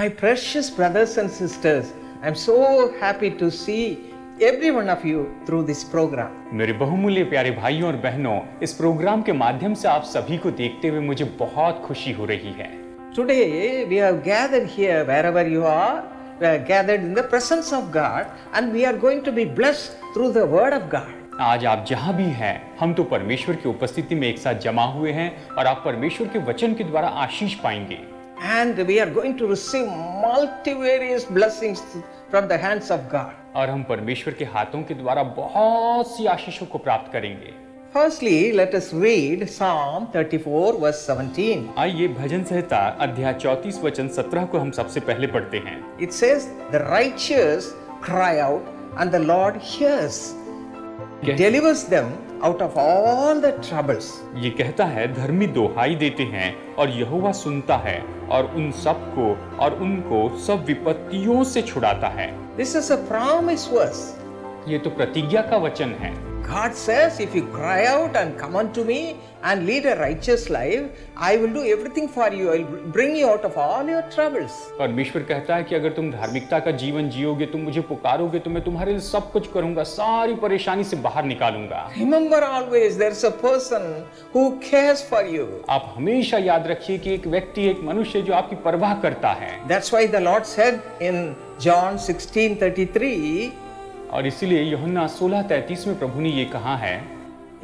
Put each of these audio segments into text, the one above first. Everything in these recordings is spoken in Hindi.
My precious brothers and sisters, I'm so happy to see every one of you through this program. मेरे बहुमूल्य प्यारे भाइयों और बहनों, इस प्रोग्राम के माध्यम से आप सभी को देखते हुए मुझे बहुत खुशी हो रही है। Today we have gathered here wherever you are, we are gathered in the presence of God and we are going to be blessed through the word of God. आज आप जहां भी हैं, हम तो परमेश्वर की उपस्थिति में एक साथ जमा हुए हैं और आप परमेश्वर के वचन के द्वारा आशीष पाएंगे। And we are going to receive multivarious blessings from the hands of God. और हम परमेश्वर के हाथों के द्वारा बहुत सी आशीषों को प्राप्त करेंगे। Firstly, let us read Psalm 34 verse 17. आइए भजन संहिता अध्याय 34 वचन 17 को हम सबसे पहले पढ़ते हैं। It says, "The righteous cry out, and the Lord hears, delivers them out of all the troubles." ये कहता है, धर्मी दोहाई देते हैं और यहोवा सुनता है और उन सब को और उनको सब विपत्तियों से छुड़ाता है। This is a promise verse. ये तो प्रतिज्ञा का वचन है। God says, if you cry out and come unto me and lead a righteous life, I will do everything for you. I will bring you out of all your troubles. परमेश्वर कहता है कि अगर तुम धार्मिकता का जीवन जियोगे, तुम मुझे पुकारोगे, तो मैं तुम्हारे लिए सब कुछ करूंगा, सारी परेशानी से बाहर निकालूंगा। Remember always, there is a person who cares for you. आप हमेशा याद रखिए कि एक व्यक्ति, एक मनुष्य जो आपकी परवाह करता है। That's why the Lord said in John 16:33, और इसीलिए यूहन्ना 16:33 में प्रभु ने ये कहा है,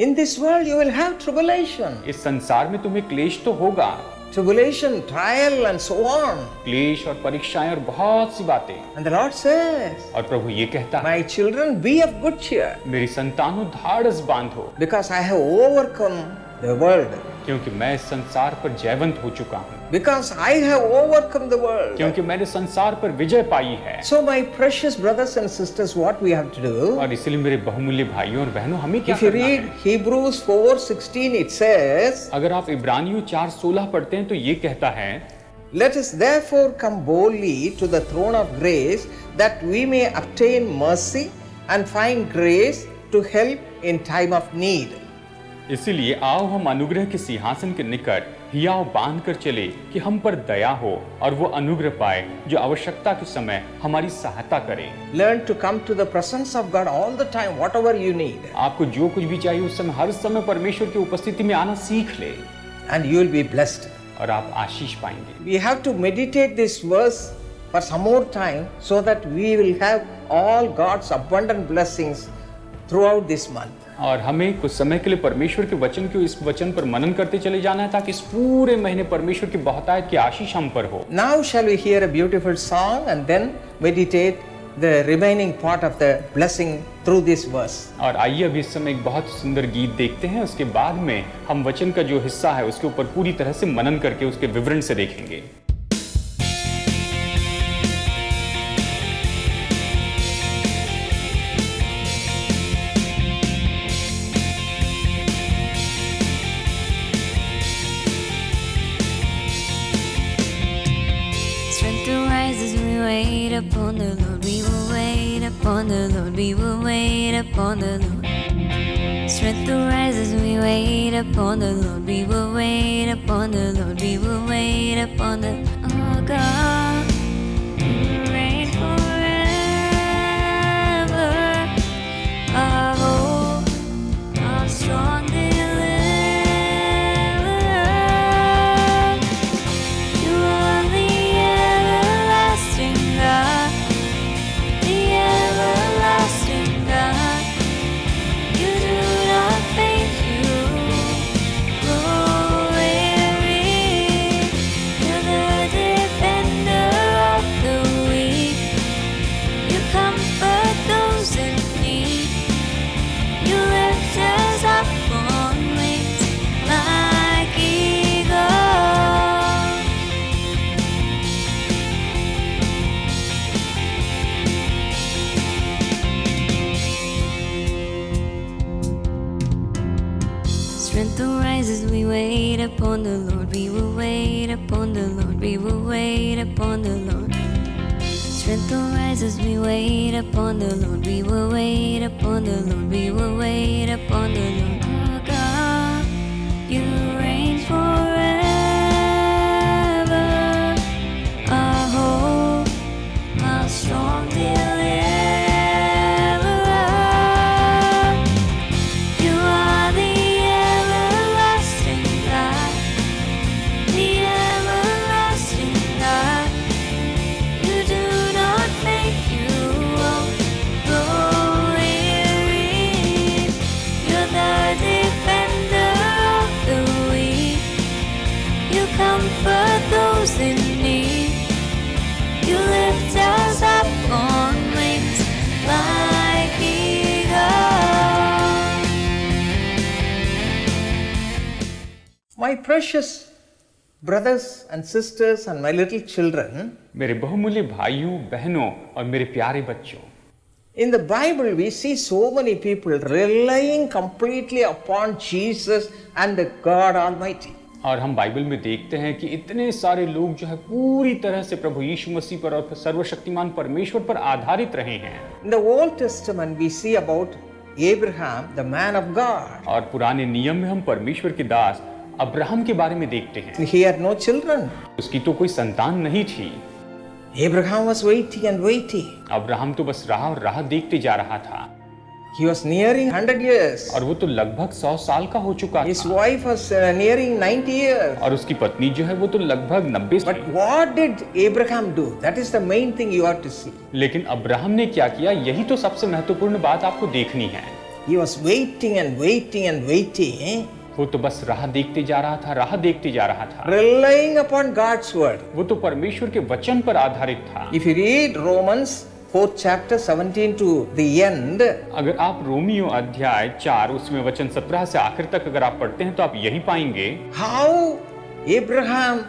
in this world you will have tribulation. इस संसार में तुम्हें क्लेश तो होगा। Tribulation, trial and so on. क्लेश और परीक्षाएं और बहुत सी बातें। And the Lord says, और प्रभु ये कहता है, my children, be of good cheer, मेरी संतानों धाड़स बांधो, because I have overcome the world. क्योंकि मैं इस संसार पर जयवंत हो चुका हूँ। Because I have overcome the world. क्योंकि मैंने संसार पर विजय पाई है। So my precious brothers and sisters, what we have to do? और इसलिए मेरे बहुमूल्य भाइयों और बहनों, हमें क्या If you करना read है? Hebrews 4:16, it says, अगर आप इब्रानियों 4:16 पढ़ते हैं तो ये कहता है, "Let us therefore come boldly to the throne of grace, that we may obtain mercy and find grace to help in time of need." इसीलिए आओ हम अनुग्रह के सिंहासन के निकट हियाव बांध कर चले कि हम पर दया हो और वो अनुग्रह पाए जो आवश्यकता के समय हमारी सहायता करे। Learn to come to the presence of God all the time, whatever you need, आपको जो कुछ भी चाहिए उस समय, हर समय परमेश्वर की उपस्थिति में आना सीख ले and you will be blessed. और आप आशीष पाएंगे। We have to meditate this verse for some more time so that we will have all God's abundant blessings throughout this month. और हमें कुछ समय के लिए परमेश्वर के वचन को, इस वचन पर मनन करते चले जाना है, ताकि इस पूरे महीने परमेश्वर की बहुतायत की आशीष हम पर हो। Now shall we hear a beautiful song and then meditate the remaining part of the blessing through this verse. और आइए अभी इस समय एक बहुत सुंदर गीत देखते हैं, उसके बाद में हम वचन का जो हिस्सा है उसके ऊपर पूरी तरह से मनन करके उसके विवरण से देखेंगे। Strength arises, we wait upon the Lord. We will wait upon the Lord. We will wait upon the Lord. Strength arises, we wait upon the Lord. We will wait upon the Lord. We will wait upon the oh God. You reign forever. Our hope, our strong deliverer. You are the everlasting God, the everlasting God. You do not faint, you grow weary. You're the defender of the weak. You comfort those in need. You lift us up on wings like eagles. Strength arises, we wait upon the Lord. We will wait upon the Lord. We will wait upon the Lord. Strength arises, we wait upon the Lord. We will wait upon the Lord. We will wait upon the Lord. Oh God, you reign forever. Our hope. My precious brothers and sisters and my little children, मेरे बहुमूल्य भाइयों बहनों और मेरे प्यारे बच्चों, in the Bible we see so many people relying completely upon Jesus and God Almighty. और हम बाइबल में देखते हैं कि इतने सारे लोग जो है पूरी तरह से प्रभु यीशु मसीह पर और सर्वशक्तिमान परमेश्वर पर आधारित रहे हैं। In the Old Testament we see about Abraham, the man of God. और पुराने नियम में हम परमेश्वर के दास अब्राहम के बारे में देखते हैं। He had no children. उसकी तो कोई संतान नहीं थी। Abraham was waiting and waiting. Abraham तो बस राह और राह देखते जा रहा था। He was nearing 100 years. और वो तो लगभग 100 साल का हो चुका His था। wife was nearing 90 years. और उसकी पत्नी जो है वो तो लगभग 90 But what did Abraham do? That is the main thing you have to see. लेकिन अब्राहम ने क्या किया, यही तो सबसे महत्वपूर्ण बात आपको देखनी है। He was waiting and waiting and waiting, वो तो बस राह देखते जा रहा था, राह देखते जा रहा था। relying upon God's word. वो तो परमेश्वर के वचन पर आधारित था। If you read Romans 4th chapter 17 to the end, अगर आप रोमियो अध्याय 4 उसमें वचन 17 से आखिर तक अगर आप पढ़ते हैं तो आप यही पाएंगे how Abraham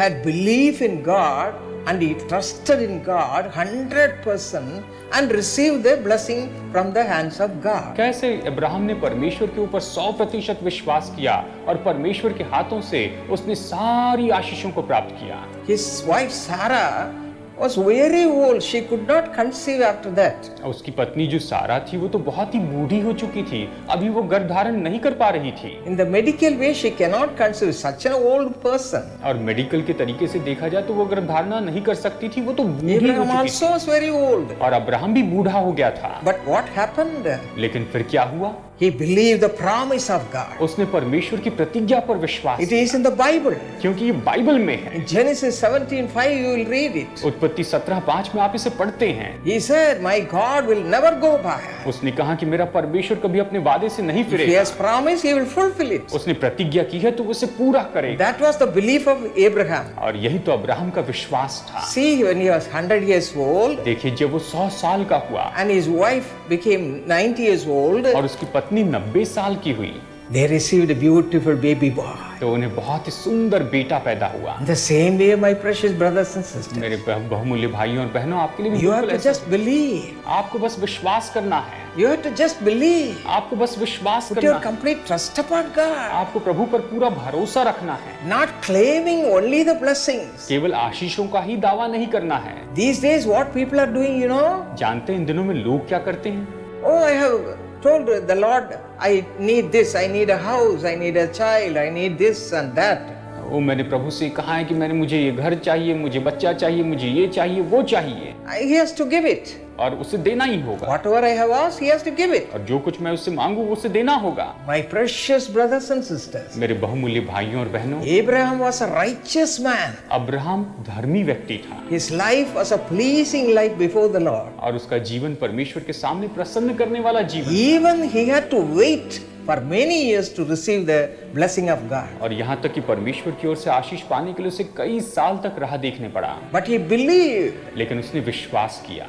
had belief in God and he trusted in God 100% and received the blessing from the hands of God. कैसे अब्राहम ने परमेश्वर के ऊपर 100% विश्वास किया और परमेश्वर के हाथों से उसने सारी आशीषों को प्राप्त किया। His wife Sarah was very old. She could not conceive after that. उसकी पत्नी जो सारा थी वो तो बहुत ही बूढ़ी हो चुकी थी, अभी वो गर्भ धारण नहीं कर पा रही थी। In the medical way, she cannot conceive. Such an old person. और मेडिकल के तरीके से देखा जाए तो वो गर्भ धारणा नहीं कर सकती थी, वो तो बूढ़ी हो Abraham चुकी also was very old. थी। और अब्राहम भी बूढ़ा हो गया था। But what happened? लेकिन फिर क्या हुआ? He believed the promise of God. उसने परमेश्वर की प्रतिज्ञा पर विश्वास It is in the Bible. क्योंकि ये बाइबल में है। In Genesis 17:5 you will read it. उत्पत्ति 17:5 में आप इसे पढ़ते हैं। He said, "My God will never go by. उसने कहा कि मेरा परमेश्वर कभी अपने वादे से नहीं If He फिरेगा। has promised, He will fulfill it." उसने प्रतिज्ञा की है तो वो उसे पूरा करेगा। That was the belief of Abraham. और यही तो अब्राहम का विश्वास था। See, when he was 100 years old देखिए जब वो 100 साल का हुआ and his wife became 90 years old, और उसकी पत्नी 90 साल की हुई, they received a beautiful baby boy. तो उन्हें बहुत ही सुंदर बेटा पैदा हुआ। In the same way, my precious brothers and sisters, मेरे बहुमूल्य भाइयों और बहनों, आपके लिए भी you have बिल्कुल to ऐसा just believe. है। आपको बस विश्वास करना है। You have to just believe. आपको बस विश्वास Put करना your है। complete trust upon God. आपको प्रभु पर पूरा भरोसा रखना है। Not claiming only the blessings. केवल आशीषों का ही दावा नहीं करना है। These days, what people are doing, you know? जानते हैं इन दिनों में लोग क्या करते हैं? Oh, I have told the Lord, I need this, I need a house, I need a child, I need this and that. वो मैंने प्रभु से कहा है कि मुझे ये घर चाहिए, मुझे बच्चा चाहिए, मुझे ये चाहिए, वो चाहिए। He has to give it. और उसे देना ही होगा। Whatever I have asked, he has to give it. और जो कुछ मैं उससे मांगू वो उसे देना होगा। My precious brothers and sisters, मेरे बहुमूल्य भाइयों और बहनों, Abraham was a righteous man. Abraham धर्मी व्यक्ति था। His life was a pleasing life before the Lord. और उसका जीवन परमेश्वर के सामने प्रसन्न करने वाला जीवन। Even he had to wait for many years to receive the blessing of God. और यहाँ तक कि परमेश्वर की ओर से आशीष पाने के लिए उसे कई साल तक राह देखने पड़ा। But he believed, लेकिन उसने विश्वास किया,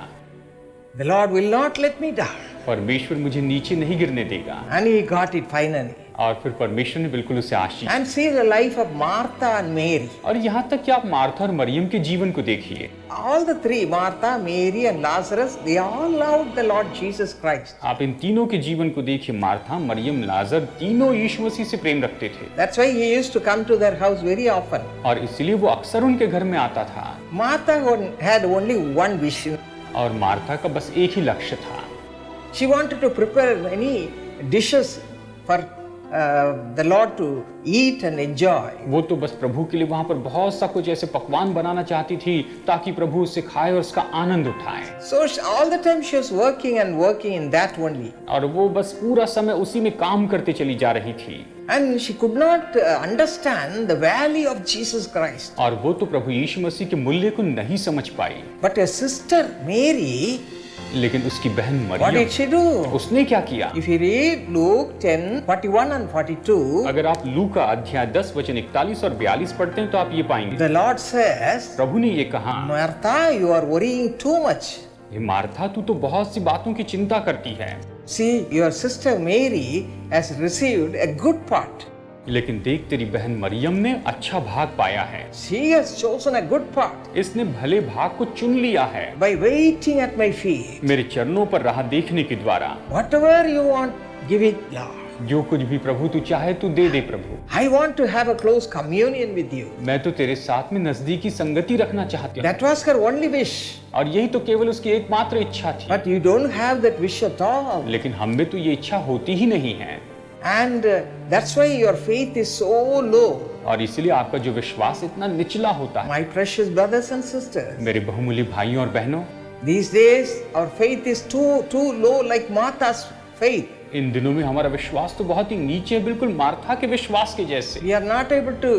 the Lord will not let me down. परमेश्वर मुझे नीचे नहीं गिरने देगा। And he got it finally. और फिर परमेश्वर ने बिल्कुल उसे आशीष। And see the life of Martha and Mary. और यहाँ तक कि आप मार्था और मरियम के जीवन को देखिए। All the three, Martha, Mary and Lazarus, they all loved the Lord Jesus Christ. आप इन तीनों के जीवन को देखिए, मार्था, मरियम, लाजर, तीनों यीशु मसीह से प्रेम रखते थे। That's why he used to come to their house very often. और इसलिए वो अक्सर उनके घर में आता था। Martha had only one vision. और मार्था का बस एक ही लक्ष्य था। She wanted to prepare many dishes for the Lord to eat and enjoy. वो तो बस प्रभु के लिए वहां पर बहुत सा कुछ ऐसे पकवान बनाना चाहती थी ताकि प्रभु उससे खाए और उसका आनंद उठाए। So all the time she was working and working in that only. और वो बस पूरा समय उसी में काम करते चली जा रही थी। And she could not understand the value of Jesus Christ. और वो तो प्रभु यीशु मसीह के मूल्य को नहीं समझ पाई। But her sister Mary, लेकिन उसकी बहन what Maryam, did she do? उसने क्या किया? If you read Luke 10:41 and 42, अगर आप लूका अध्याय 10 वचन 41 और 42 पढ़ते हैं तो आप ये पाएंगे, the Lord says, प्रभु ने ये कहा, Martha, you are worrying too much. ये मार्था, तू तो बहुत सी बातों की चिंता करती है। See, your sister Mary has received a good part. लेकिन देख तेरी बहन मरियम ने अच्छा भाग पाया है, She has chosen a good part इसने भले भाग को चुन लिया है by waiting at my feet. मेरे चरणों पर राह देखने के द्वारा। Whatever you want, give it, Lord. जो कुछ भी प्रभु तू चाहे तू दे दे प्रभु। I want to have a close communion with you. मैं तो तेरे साथ में नजदीकी संगति रखना चाहती हूँ, That was her only wish. और यही तो केवल उसकी एकमात्र इच्छा थी। But you don't have that wish at all. लेकिन हम में तो ये इच्छा होती ही नहीं है, And that's why your faith is so low. और इसीलिए आपका जो विश्वास इतना निचला होता है। My precious brothers and sisters, मेरे बहुमूल्य भाइयों और बहनों, these days our faith is too low, like Martha's faith. इन दिनों में हमारा विश्वास तो बहुत ही नीचे है, बिल्कुल मार्था के विश्वास के जैसे। We are not able to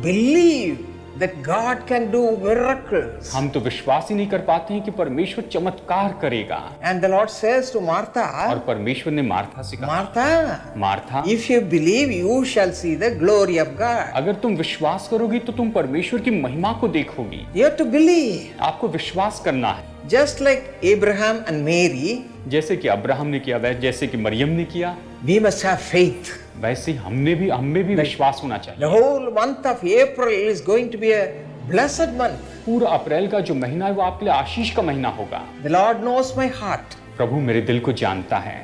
believe that God can do miracles. हम तो विश्वास ही नहीं कर पाते हैं कि परमेश्वर चमत्कार करेगा। And the Lord says to Martha, और परमेश्वर ने मार्था से कहा, Martha, Martha, if you believe, you shall see the glory of God. अगर तुम विश्वास करोगी तो तुम परमेश्वर की महिमा को देखोगी। You have to believe. आपको विश्वास करना है, Just like Abraham and Mary, जैसे कि अब्राहम ने किया, वैसे जैसे कि मरियम ने किया, we must have faith. वैसे ही हम में भी विश्वास होना The चाहिए। whole month of April is going to be a blessed month. पूरा अप्रैल का जो महीना है वो आपके लिए आशीष का महीना होगा। The Lord knows my heart. प्रभु मेरे दिल को जानता है,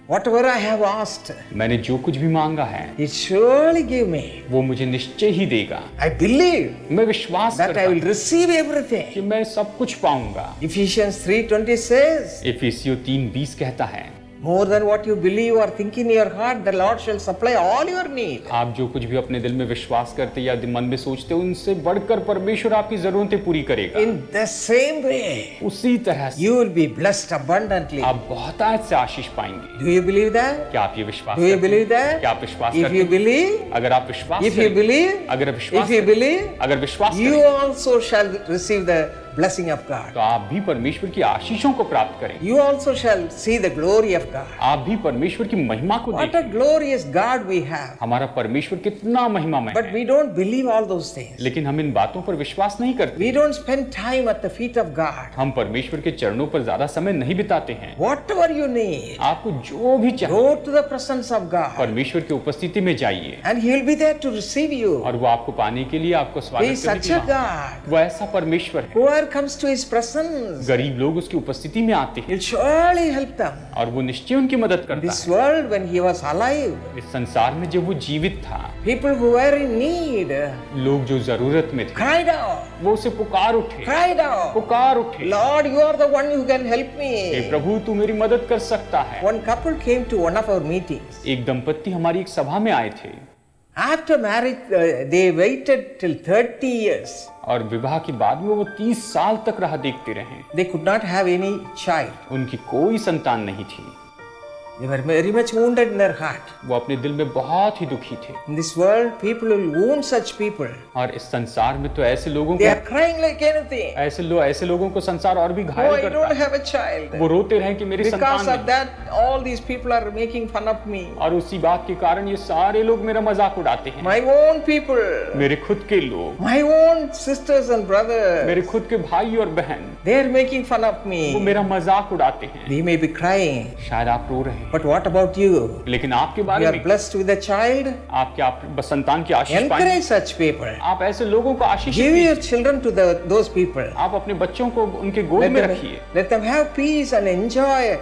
Whatever I have asked, मैंने जो कुछ भी मांगा है He surely give me. वो मुझे निश्चय ही देगा। I believe मैं विश्वास that करता I will हूं receive everything. कि मैं सब कुछ पाऊंगा। Ephesians 3:20 says, इफिसियों 3:20 कहता है, more than what you believe or think in your heart, the Lord shall supply all your need. आप जो कुछ भी अपने दिल में विश्वास करते या मन में सोचते हो, उनसे बढ़कर परमेश्वर आपकी जरूरतें पूरी करेगा। In the same way, उसी तरह से you will be blessed abundantly. आप बहुतायत से आशीष पाएंगे। Do you believe that? क्या आप ये विश्वास Do you करते believe हैं? that? क्या आप विश्वास If करते you हैं? believe, अगर आप विश्वास if you करें, believe, अगर विश्वास if you करें, believe, अगर विश्वास you करें, also shall receive the blessing of God. तो आप भी परमेश्वर की आशीषों को प्राप्त करें। You also shall see the glory of God. आप भी परमेश्वर की महिमा को What देखें। a glorious God we have. हमारा परमेश्वर कितना महिमामय But है, we don't believe all those things. लेकिन हम इन बातों पर विश्वास नहीं करते। We don't spend time at the feet of God. हम परमेश्वर के चरणों पर ज्यादा समय नहीं बिताते हैं। Whatever you need, आपको जो भी चाहिए, go to the presence of God. परमेश्वर की उपस्थिति में जाइए, And He will be there to receive you. और वो आपको पाने के लिए, आपको He स्वागत is करने such के a लिए God. वो ऐसा परमेश्वर है। Whoever comes to His presence, गरीब लोग उसकी उपस्थिति में आते हैं He'll surely help them. और वो निश्चय उनकी मदद In करता this है। world, when He was alive, इस संसार में जब वो जीवित था, people who were in need लोग जो जरूरत में थे cried out, वो उसे पुकार उठे, cried out, पुकार उठे, Lord, you are the one who can help hey me. प्रभु तू मेरी मदद कर सकता है। One couple came to one of our meetings. एक दंपत्ति हमारी एक सभा में आए थे, After marriage, they waited till 30 years. और विवाह के बाद में वो 30 साल तक राह देखते रहे। They could not have any child. उनकी कोई संतान नहीं थी। They were very much wounded in their heart. वो अपने दिल में बहुत ही दुखी थे। In this world, people will wound such people. और इस संसार में तो ऐसे लोगों They को are crying like anything. ऐसे लोगों को संसार और भी Oh, घायल I करता don't है। have a child. वो रोते रहे कि मेरी Because संतान of नहीं। that, all these people are making fun of me. और उसी बात के कारण ये सारे लोग मेरा मजाक उड़ाते हैं। My own people, मेरे खुद के लोग, my own sisters and brothers, मेरे खुद के भाई और बहन, they are making fun of वो me. मेरा मजाक उड़ाते हैं। They may be crying, शायद आप रो रहे हैं, but what about you? लेकिन आपके You बारे are में blessed with a child. आप संतान की आशीष पाएंगे। Encourage such people. आप ऐसे लोगों को आशीष Give दीजिए। your children to those people. आप अपने बच्चों को उनके गोद में रखिए। Let them have peace and enjoy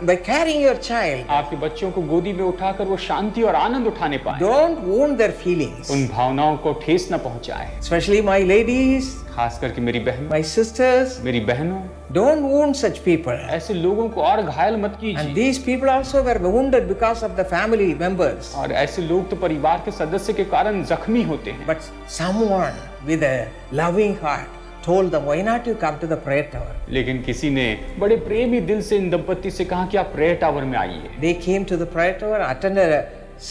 by carrying your child. आपके बच्चों को गोदी में उठाकर वो शांति और आनंद उठाने पाए। Don't wound their feelings. उन भावनाओं को ठेस न पहुंचाए। Especially my ladies, खास करके मेरी बहन, my sisters, मेरी बहनों, don't wound such people. ऐसे लोगों को और घायल मत And कीजिए। these people also were wounded because of the family members. और ऐसे लोग तो परिवार के सदस्य के कारण जख्मी होते हैं। But someone with a loving heart told them, why not you come to the prayer tower? लेकिन किसी ने बड़े प्रेमी दिल से इन दंपत्ति से कहा कि आप प्रेयर टावर में आइए। They came to the prayer tower, attended a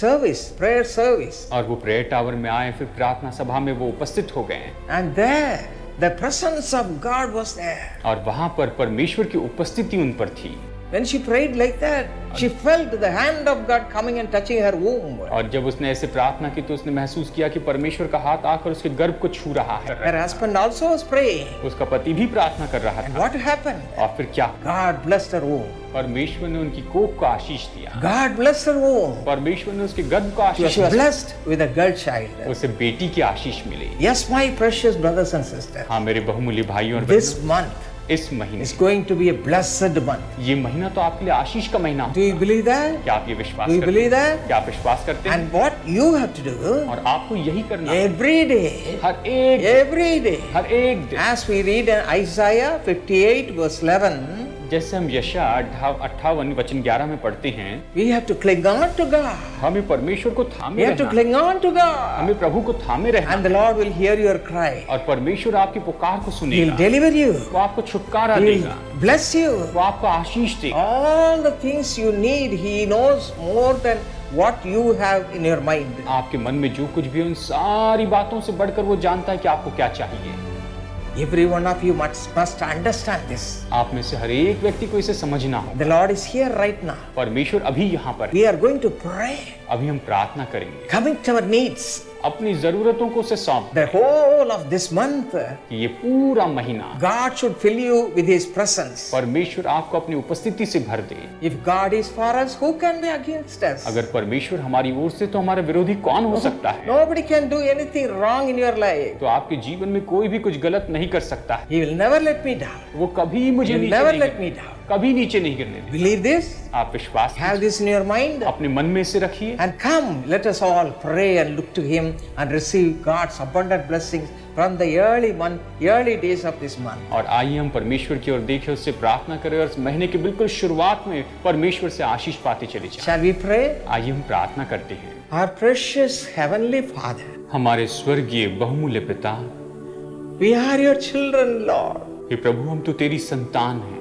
service, prayer service. और वो प्रेयर टावर में आए, फिर प्रार्थना सभा में वो उपस्थित हो गए। And there, the presence of God was there. और वहां पर परमेश्वर की उपस्थिति उन पर थी। When she prayed like that, she felt the hand of God coming and touching her womb. और जब उसने ऐसे प्रार्थना की तो उसने महसूस किया कि परमेश्वर का हाथ आकर उसके गर्भ को छू रहा है। Her husband also was praying. उसका पति भी प्रार्थना कर रहा था। What happened? और फिर क्या? God blessed her womb. परमेश्वर ने उनकी कोख को आशीष दिया। God blessed her womb. परमेश्वर ने उसके गर्भ को She आशीष was दिया। blessed with a girl child. उसे बेटी की आशीष मिली। Yes, my precious brothers and sisters. हाँ मेरे बहुमूल्य भाइयों और This बहनों, month इस महीने is going to be a blessed month. ये महीना तो आपके लिए आशीष का महीना Do you believe that? क्या आप ये विश्वास Do you करते believe हैं? that? क्या आप विश्वास करते हैं? And what you have to do और आपको यही करना है every day, हर एक दिन as we read in Isaiah 58 verse 11, जैसे हम यशा 58 वचन 11 में पढ़ते हैं, we have to cling on to God. हमें परमेश्वर को थामे We have to रहना, cling on to God. हमें प्रभु को थामे रहना And the Lord will hear your cry. और परमेश्वर आपकी पुकार को He'll सुनेगा, deliver you. वो आपको छुटकारा He'll देगा, bless you. वो आपको आशीष देगा। All the things you need, He knows more than what you have in your mind. आपके मन में जो कुछ भी है उन सारी बातों से बढ़कर वो जानता है कि आपको क्या चाहिए। Every one of you must understand this. आप में से हर एक व्यक्ति को इसे समझना हो। The Lord is here right now. परमेश्वर अभी यहाँ पर है। We are going to pray, अभी हम प्रार्थना करेंगे, coming to our needs. अपनी जरूरतों को उसे सौंप The whole of this month, कि ये पूरा महीना God should fill you with His presence. परमेश्वर आपको अपनी उपस्थिति से भर दे। If God is for us, who can be against us? अगर परमेश्वर हमारी ओर से तो हमारा विरोधी कौन हो सकता है? Nobody can do anything wrong in your life. तो आपके जीवन में कोई भी कुछ गलत नहीं कर सकता है। He will never let me down. वो कभी मुझे He will नीचे never नहीं let me गिरने- down. कभी नीचे नहीं गिरने देगा। Believe this? आप विश्वास Have this in your mind. अपने मन में से रखिए And come, let us all pray and look to Him and receive God's abundant blessings from the early days of this month. और आइए हम परमेश्वर की ओर देखें, उससे प्रार्थना करें और इस महीने के बिल्कुल शुरुआत में परमेश्वर से आशीष पाते चले जाएं। Shall we pray? आइए हम प्रार्थना करते हैं। Our precious Heavenly Father, हमारे स्वर्गीय बहुमूल्य पिता, we are your children, Lord. हे प्रभु हम तो तेरी संतान हैं।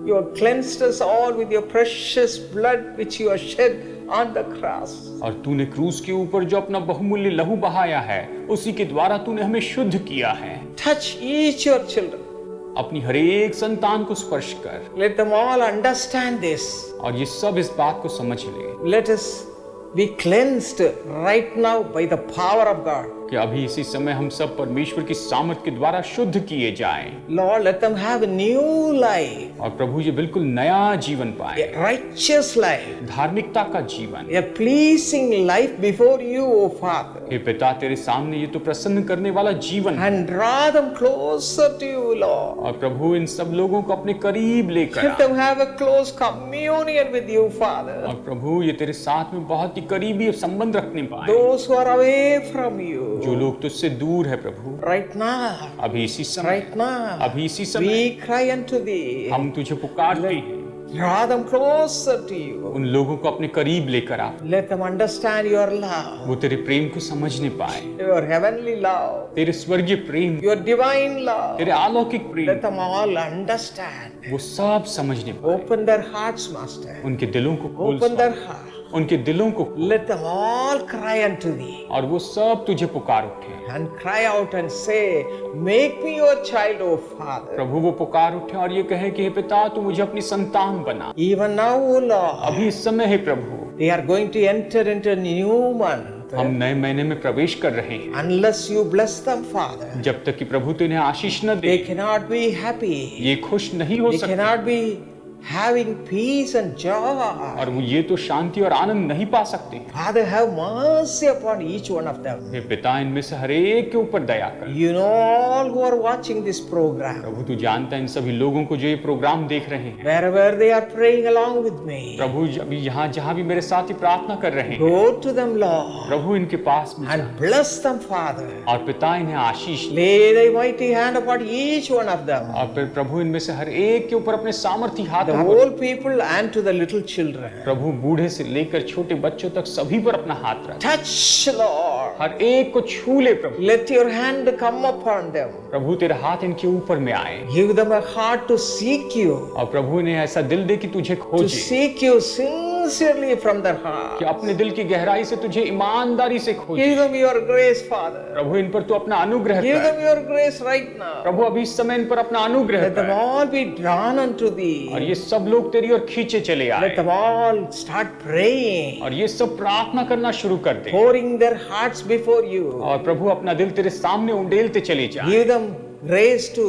You have cleansed us all with your precious blood which you have shed on the cross. और तूने क्रूस के ऊपर जो अपना बहुमूल्य लहू बहाया है, उसी के द्वारा तूने हमें शुद्ध किया है। Touch each your children. अपनी हर एक संतान को स्पर्श कर Let them all understand this. और ये सब इस बात को समझ ले Let us be cleansed right now by the power of God. कि अभी इसी समय हम सब परमेश्वर की सामर्थ के द्वारा शुद्ध किए जाएं। Lord, let them have a new life, और प्रभु ये बिल्कुल नया जीवन पाए, a righteous life, धार्मिकता का जीवन। a pleasing life before you, O Father, हे पिता तेरे सामने ये तो प्रसन्न करने वाला जीवन है। and draw them closer to you, Lord. और प्रभु इन सब लोगों को अपने करीब लेकर Let them have a close communion with you, Father. और प्रभु ये तेरे साथ में बहुत ही करीबी संबंध रखने पाए। Those who are away from you, जो लोग तुझसे दूर है प्रभु, right now, अभी इसी समय, right now, अभी इसी समय we cry unto thee. हम तुझे पुकारते हैं। Draw them closer to you. उन लोगों को अपने करीब लेकर आ, Let them understand your love, वो तेरे प्रेम को समझने पाए, your heavenly love, तेरे स्वर्गीय प्रेम, your divine love. तेरे अलौकिक प्रेम, Let them all understand. वो सब समझने पाए। Open their hearts, Master. उनके दिलों को खोल, Open their hearts. उनके दिलों को, Let them all cry unto thee और वो सब तुझे पुकार उठे। and cry out and say, make me your child, O Father. प्रभु वो पुकार उठे और ये कहे कि हे पिता तू मुझे अपनी संतान बना। Even now, O Lord, अभी इस समय है प्रभु, they are going to enter into a new month. हम नए महीने में प्रवेश कर रहे हैं। Unless you bless them, Father, जब तक कि प्रभु तू इन्हें आशीष न दे, they cannot be happy. ये खुश नहीं हो They सकते cannot be having peace and joy. और वो ये तो शांति और आनंद नहीं पा सकते। Father, have mercy upon each one of them. हे पिता इनमें से हर एक के ऊपर दया कर। You know all who are watching this program, प्रभु तू जानता है इन सभी लोगों को जो ये प्रोग्राम देख रहे हैं। wherever they are praying along with me. प्रभु अभी यहाँ जहाँ भी मेरे साथ ही प्रार्थना कर रहे हैं, Go to them, Lord, प्रभु इनके पास में and bless them, Father. और पिता इन्हें आशीष दे। Lay thy mighty hand upon each one of them, और फिर प्रभु इनमें से हर एक के ऊपर अपने सामर्थी हाथ the रख। whole people and to the little children. प्रभु बूढ़े से लेकर छोटे बच्चों तक सभी पर अपना हाथ रख। Touch, Lord. हर एक को छू ले प्रभु। Let your hand come upon them. प्रभु तेरा हाथ इनके ऊपर में आए Give them a heart to seek you, और प्रभु ने ऐसा दिल दे कि तुझे to खोजे, seek you sincerely from their heart. कि अपने दिल की गहराई से तुझे ईमानदारी से खोजे। Give them your grace, Father. प्रभु इन पर तू अपना अनुग्रह Give कर। them your grace right now. प्रभु अभी इस समय इन पर अपना अनुग्रह Let them कर। all be drawn unto और thee. ये सब लोग तेरी ओर खींचे चले Let आए them all start praying, और ये सब प्रार्थना करना शुरू कर दे। pouring their hearts before you. और प्रभु अपना दिल तेरे सामने उंडेलते चले जाए। Give them grace to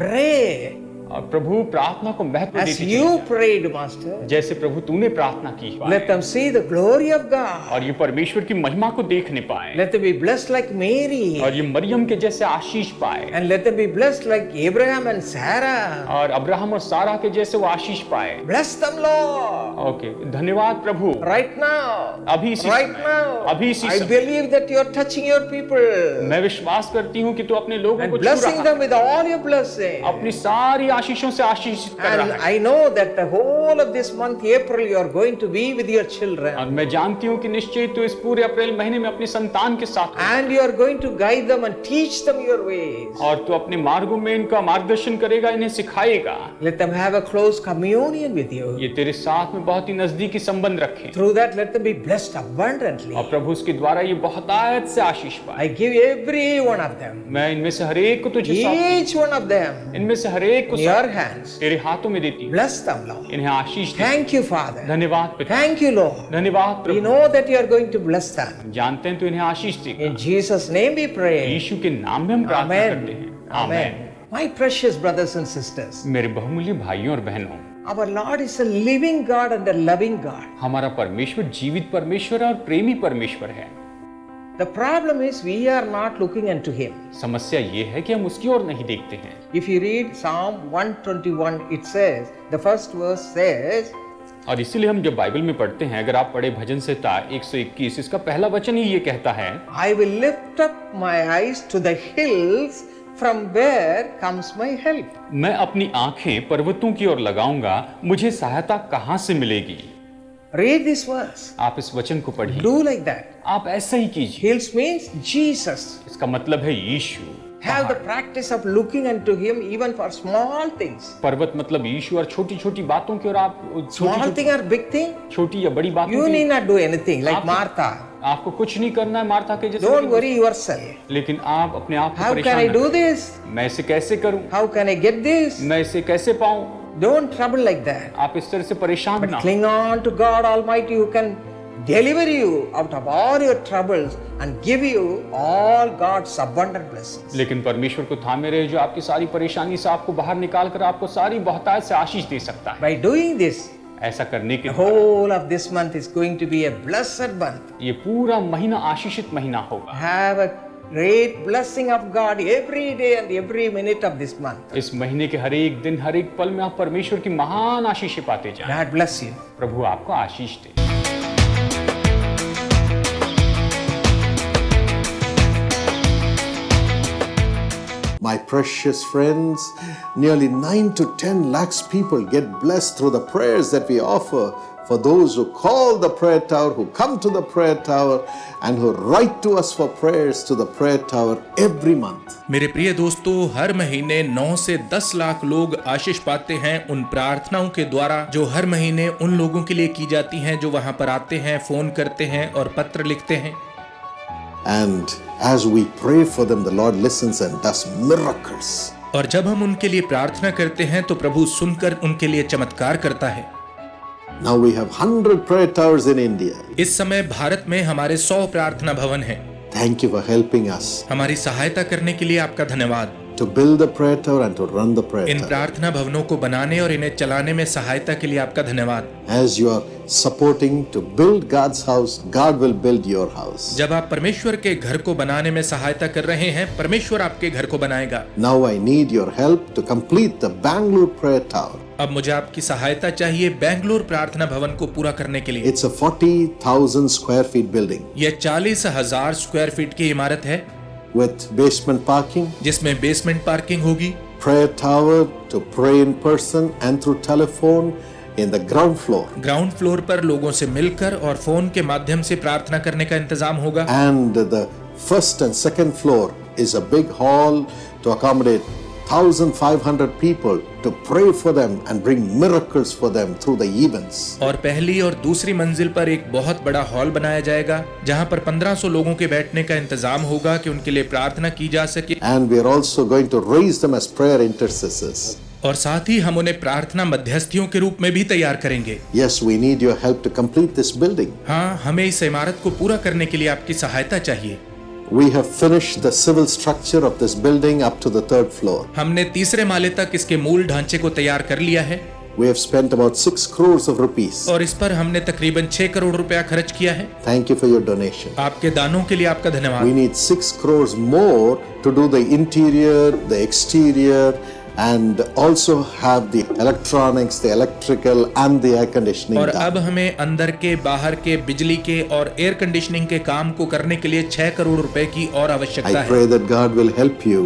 pray और प्रभु प्रार्थना को महत्व as देते चले you जाए। prayed, Master. जैसे प्रभु तूने प्रार्थना की Let them see the glory of God. और ये परमेश्वर की महिमा को देखने पाए Let them be blessed like Mary. और ये मरियम के जैसे आशीष पाए And let them be blessed like Abraham and Sarah. और अब्राहम और सारा के जैसे वो आशीष पाए। Bless them, Lord. ओके, धन्यवाद प्रभु। Right now. अभी इसी Right समय, now. अभी इसी I समय believe that you are touching your people मैं विश्वास करती हूँ कि तू अपने लोगों and को छू blessing रहा them with all your blessings. अपनी सारी आशीषों से आशीषित कर And रहा है। I know that the whole of this month, April, you are going to be with your children. और मैं जानती हूँ कि निश्चय तू इस पूरे अप्रैल महीने में अपनी संतान के साथ है। And you are going to guide them and teach them your ways. और तू अपने मार्गों में इनका मार्गदर्शन करेगा, इन्हें सिखाएगा। Let them have a close communion with you. ये तेरे साथ में बहुत ही नजदीकी संबंध रखें Through that, let them be blessed abundantly. और प्रभु उसके द्वारा ये बहुत आयत से आशीष पाए। I give every one of them, मैं इनमें से हर एक को तुझे सौंपती हूँ। each one of them, इनमें से हर एक को in your सौंपती हूँ। hands. तेरे हाथों में देती हूँ। Bless them, Lord. इन्हें आशीष दे। Thank you, Father. धन्यवाद पिता। Thank you, Lord. धन्यवाद We Prabhu. know that you are going to bless them. जानते हैं तो इन्हें आशीष देगा। In Jesus' name we pray. यीशु के नाम में हम प्रार्थना करते हैं। Amen. Amen. My precious brothers and sisters, मेरे बहुमूल्य भाइयों और बहनों, our Lord is a living God and a loving God. हमारा परमेश्वर जीवित परमेश्वर है और प्रेमी परमेश्वर है। The problem is we are not looking unto Him. समस्या ये है कि हम उसकी ओर नहीं देखते हैं। If you read Psalm 121, it says, the first verse says, और इसीलिए हम जब बाइबल में पढ़ते हैं, अगर आप पढ़े भजन संहिता 121, इसका पहला वचन ही ये कहता है, I will lift up my eyes to the hills, from where comes my help. मैं अपनी आंखें पर्वतों की ओर लगाऊंगा, मुझे सहायता कहाँ से मिलेगी। Read this verse. आप इस वचन को पढ़िए। Do like that. आप ऐसा ही कीजिए। Hills means Jesus. इसका मतलब है यीशु। Have the practice of looking unto Him even for small things. पर्वत मतलब यीशु और छोटी छोटी बातों की ओर आप Small thing or big thing, छोटी या बड़ी बातों you की need not do anything like आप- Martha. आपको कुछ नहीं करना है मार्था के जैसे। Don't worry yourself. लेकिन आप अपने आप को How can परेशान I न do करें। this? मैं इसे कैसे करूं? How can I get this? मैं इसे कैसे पाऊं? Don't trouble like that. आप इस तरह से परेशान But ना हो। cling on to God Almighty who can deliver you out of all your troubles and give you all God's abundant blessings. लेकिन परमेश्वर को थामे रहे, जो आपकी सारी परेशानी से आपको बाहर निकाल कर आपको सारी बहुतायत से आशीष दे सकता है। By doing this, ऐसा करने के the द्वारा whole of this month is going to be a blessed month. ये पूरा महीना आशीषित महीना होगा। Have a great blessing of God every day and every minute of this month. इस महीने के हर एक दिन हर एक पल में आप परमेश्वर की महान आशीषें पाते जाएं। God bless you. प्रभु आपको आशीष दे। My precious friends, nearly 9 to 10 lakhs people get blessed through the prayers that we offer for those who call the prayer tower, who come to the prayer tower, and who write to us for prayers to the prayer tower every month. मेरे प्रिय दोस्तों, हर महीने 9 से 10 लाख लोग आशीष पाते हैं उन प्रार्थनाओं के द्वारा जो हर महीने उन लोगों के लिए की जाती हैं जो वहां पर आते हैं, फोन करते हैं और पत्र लिखते हैं। And as we pray for them, the Lord listens and does miracles. और जब हम उनके लिए प्रार्थना करते हैं तो प्रभु सुनकर उनके लिए चमत्कार करता है। Now we have 100 prayer towers in India. इस समय भारत में हमारे 100 प्रार्थना भवन हैं। Thank you for helping us हमारी सहायता करने के लिए आपका धन्यवाद। to build the prayer tower and to run the prayer in tower. प्रार्थना भवनों को बनाने और इन्हें चलाने में सहायता के लिए आपका धन्यवाद। As you are supporting to build God's house, God will build your house. जब आप परमेश्वर के घर को बनाने में सहायता कर रहे हैं, परमेश्वर आपके घर को बनाएगा। Now I need your help to complete the Bangalore prayer tower. अब मुझे आपकी सहायता चाहिए बेंगलुरु प्रार्थना भवन को पूरा करने के लिए। It's a 40,000 square feet building यह 40,000 स्क्वायर फीट की इमारत है with basement parking, जिसमें बेसमेंट पार्किंग होगी, prayer tower to pray in person and through telephone in the ground floor, ground floor पर लोगों से मिलकर और फोन के माध्यम से प्रार्थना करने का इंतजाम होगा। and the first and second floor is a big hall to accommodate 1,500 people to pray for them and bring miracles for them through the events. और पहली और दूसरी मंजिल पर एक बहुत बड़ा हॉल बनाया जाएगा जहां पर 1500 लोगों के बैठने का इंतजाम होगा कि उनके लिए प्रार्थना की जा सके। And we are also going to raise them as prayer intercessors. और साथ ही हम उन्हें प्रार्थना मध्यस्थियों के रूप में भी तैयार करेंगे। Yes, we need your help to complete this building. हाँ, हमें इस इमारत को पूरा करने के लिए आपकी सहायता चाहिए। We have finished the civil structure of this building up to the 3rd floor. हमने तीसरे माले तक इसके मूल ढांचे को तैयार कर लिया है। We have spent about 6 crores of rupees. और इस पर हमने तकरीबन 6 करोड़ रुपया खर्च किया है। Thank you for your donation. आपके दानों के लिए आपका धन्यवाद। We need 6 crores more to do the interior, the exterior, and also have the electronics, the electrical and the air conditioning और done. अब हमें अंदर के, बाहर के, बिजली के और एयर कंडीशनिंग के काम को करने के लिए 6 करोड़ रुपए की और आवश्यकता I है। pray that God will help you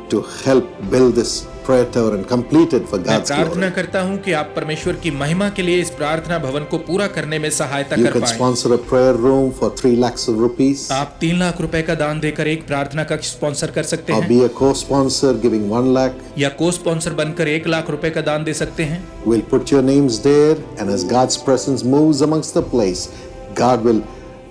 to help build this prayer tower and complete it for मैं God's प्रार्थना glory. करता हूं कि आप परमेश्वर की महिमा के लिए इस प्रार्थना भवन को पूरा करने में सहायता You कर can पाएं। sponsor a prayer room for 3 lakhs of rupees, आप 3 लाख रुपए का दान देकर एक प्रार्थना कक्ष स्पॉन्सर कर सकते or हैं be a co-sponsor giving 1 lakh. या को स्पॉन्सर बनकर 1 लाख रुपए का दान दे सकते हैं। We'll put your names there, and as God's presence moves amongst the place, God will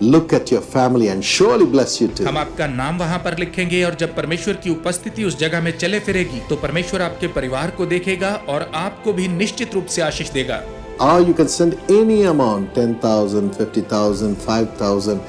look at your family and surely bless you too. हम आपका नाम वहां पर लिखेंगे और जब परमेश्वर की उपस्थिति उस जगह में चले फिरेगी तो परमेश्वर आपके परिवार को देखेगा और आपको भी निश्चित रूप से आशीष देगा। Or you can send any amount, 10,000, 50,000, 5,000,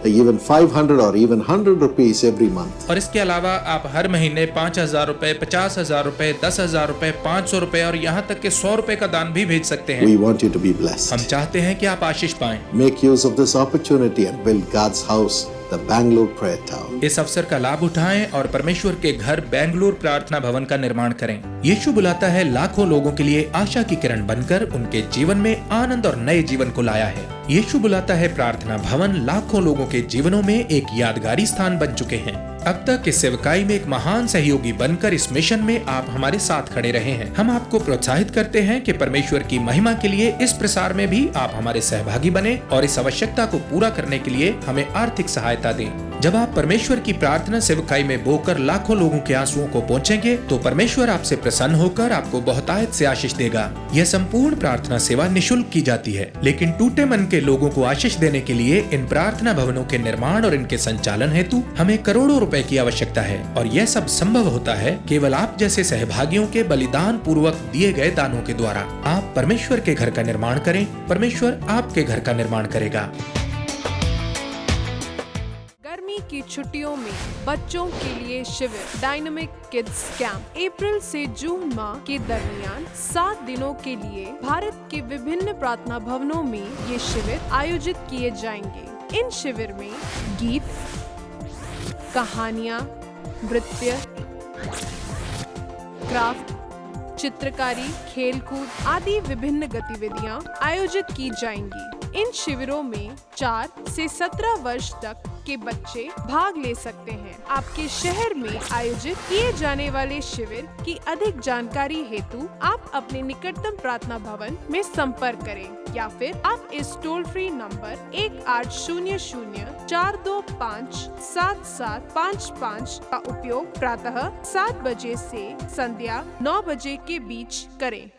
even 500 or even 100 rupees every month. और इसके अलावा आप हर महीने 5,000 रुपए, 50,000 रुपए, 10,000 रुपए, 500 रुपए और यहाँ तक के 100 रुपए का दान भी भेज सकते हैं। We want you to be हम blessed. चाहते हैं कि आप आशीष पाएं। Make use of this opportunity and build God's house, the Bangalore Prayer Tower. इस अवसर का लाभ उठाएं और परमेश्वर के घर बेंगलुरु प्रार्थना भवन का निर्माण करें। यीशु बुलाता है लाखों लोगों के लिए आशा की किरण बनकर उनके जीवन में आनंद और नए जीवन को लाया है। यीशु बुलाता है प्रार्थना भवन लाखों लोगों के जीवनों में एक यादगारी स्थान बन चुके हैं। अब तक इस सेवकाई में एक महान सहयोगी बनकर इस मिशन में आप हमारे साथ खड़े रहे हैं। हम आपको प्रोत्साहित करते हैं कि परमेश्वर की महिमा के लिए इस प्रसार में भी आप हमारे सहभागी बने और इस आवश्यकता को पूरा करने के लिए हमें आर्थिक सहायता दें। जब आप परमेश्वर की प्रार्थना सेवकाई में बोकर लाखों लोगों के आंसुओं को पहुंचेंगे तो परमेश्वर आपसे प्रसन्न होकर आपको बहुतायत से आशीष देगा। यह संपूर्ण प्रार्थना सेवा निशुल्क की जाती है, लेकिन टूटे मन के लोगों को आशीष देने के लिए इन प्रार्थना भवनों के निर्माण और इनके संचालन हेतु हमें करोड़ों रुपए की आवश्यकता है और यह सब संभव होता है केवल आप जैसे सहभागियों के बलिदान पूर्वक दिए गए दानों के द्वारा। आप परमेश्वर के घर का निर्माण करें, परमेश्वर आपके घर का निर्माण करेगा। गर्मी की छुट्टियों में बच्चों के लिए शिविर डायनामिक किड्स कैंप अप्रैल से जून माह के दरमियान 7 दिनों के लिए भारत के विभिन्न प्रार्थना भवनों में ये शिविर आयोजित किए जाएंगे। इन शिविर में गीत, कहानियाँ, नृत्य, क्राफ्ट, चित्रकारी, खेलकूद आदि विभिन्न गतिविधियां आयोजित की जाएंगी। इन शिविरों में 4 से 17 वर्ष तक के बच्चे भाग ले सकते हैं। आपके शहर में आयोजित किए जाने वाले शिविर की अधिक जानकारी हेतु आप अपने निकटतम प्रार्थना भवन में संपर्क करें या फिर आप इस टोल फ्री नंबर 1800-425-7755 का उपयोग प्रातः 7 बजे से संध्या 9 बजे के बीच करें।